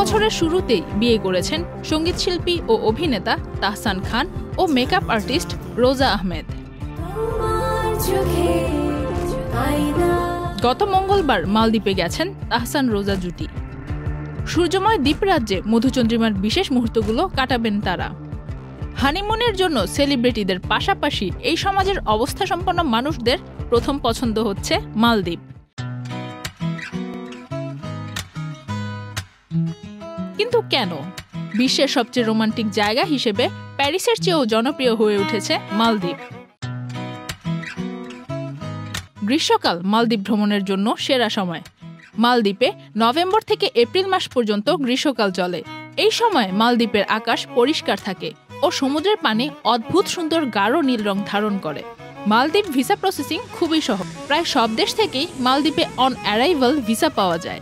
বছরের শুরুতেই বিয়ে করেছেন সঙ্গীতশিল্পী ও অভিনেতা তাহসান খান ও মেকআপ আর্টিস্ট রোজা আহমেদ। গত মঙ্গলবার মালদ্বীপে গেছেন তাহসান রোজা জুটি। সূর্যময় দ্বীপরাজ্যে মধুচন্দ্রিমার বিশেষ মুহূর্তগুলো কাটাবেন তারা। হানিমুনের জন্য সেলিব্রিটিদের পাশাপাশি এই সমাজের অবস্থাসম্পন্ন মানুষদের প্রথম পছন্দ হচ্ছে মালদ্বীপ। কিন্তু কেন? বিশ্বের সবচেয়ে রোমান্টিক জায়গা হিসেবে প্যারিসের চেয়েও জনপ্রিয় হয়ে উঠেছে মালদ্বীপ। গ্রীষ্মকাল মালদ্বীপ ভ্রমণের জন্য সেরা সময়। মালদ্বীপে নভেম্বর থেকে এপ্রিল মাস পর্যন্ত গ্রীষ্মকাল চলে। এই সময় মালদ্বীপের আকাশ পরিষ্কার থাকে ও সমুদ্রের পানি অদ্ভুত সুন্দর গাঢ় নীল রং ধারণ করে। মালদ্বীপ ভিসা প্রসেসিং খুবই সহজ। প্রায় সব দেশ থেকেই মালদ্বীপে অন অ্যারাইভাল ভিসা পাওয়া যায়।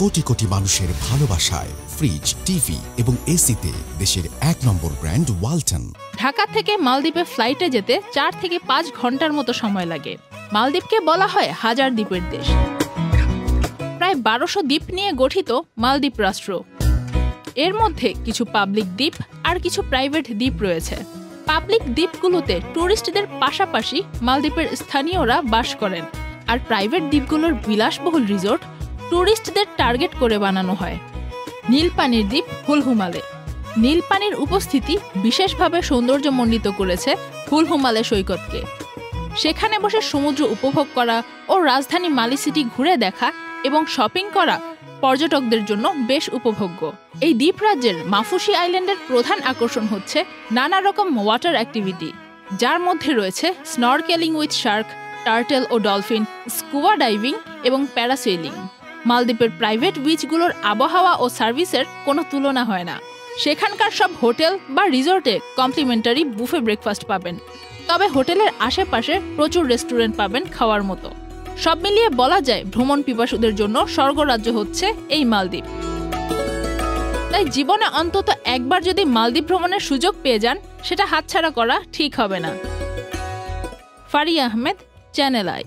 কোটি কোটি মানুষের ভালোবাসায় ফ্রিজ, টিভি এবং এসিতে দেশের ১ নম্বর ব্র্যান্ড ওয়ালটন। ঢাকা থেকে মালদ্বীপে ফ্লাইটে যেতে ৪ থেকে ৫ ঘন্টার মতো সময় লাগে। মালদ্বীপকে বলা হয় হাজার দ্বীপের দেশ। প্রায় ১২০০ দ্বীপ নিয়ে গঠিত মালদ্বীপ রাষ্ট্র। এর মধ্যে কিছু পাবলিক দ্বীপ আর কিছু প্রাইভেট দ্বীপ রয়েছে। পাবলিক দ্বীপগুলোতে ট্যুরিস্টদের পাশাপাশি মালদ্বীপের স্থানীয়রা বাস করেন, আর প্রাইভেট দ্বীপগুলোর বিলাসবহুল রিসোর্ট ট্যুরিস্টদের টার্গেট করে বানানো হয়। নীলপানির দ্বীপ হুলহুমালে। নীলপানির উপস্থিতি বিশেষভাবে সৌন্দর্যমণ্ডিত করেছে হুলহুমালে সৈকতকে। সেখানে বসে সমুদ্র উপভোগ করা ও রাজধানী মালি সিটি ঘুরে দেখা এবং শপিং করা পর্যটকদের জন্য বেশ উপভোগ্য। এই দ্বীপরাজ্যের মাফুসি আইল্যান্ডের প্রধান আকর্ষণ হচ্ছে নানা রকম ওয়াটার অ্যাক্টিভিটি, যার মধ্যে রয়েছে স্নরকেলিং উইথ শার্ক, টার্টেল ও ডলফিন, স্কুবা ডাইভিং এবং প্যারাসেইলিং। মালদ্বীপের প্রাইভেট বিচগুলোর আবহাওয়া ও সার্ভিসের কোনো তুলনা হয় না। সেখানকার সব হোটেল বা রিসোর্টে কমপ্লিমেন্টারি বুফে ব্রেকফাস্ট পাবেন, তবে হোটেলের আশেপাশে প্রচুর রেস্টুরেন্ট পাবেন খাওয়ার মতো। সব মিলিয়ে বলা যায় ভ্রমণ পিপাসুদের জন্য স্বর্গরাজ্য হচ্ছে এই মালদ্বীপ। তাই জীবনে অন্তত একবার যদি মালদ্বীপ ভ্রমণের সুযোগ পেয়ে যান, সেটা হাতছাড়া করা ঠিক হবে না। Faria Ahmed, channel I.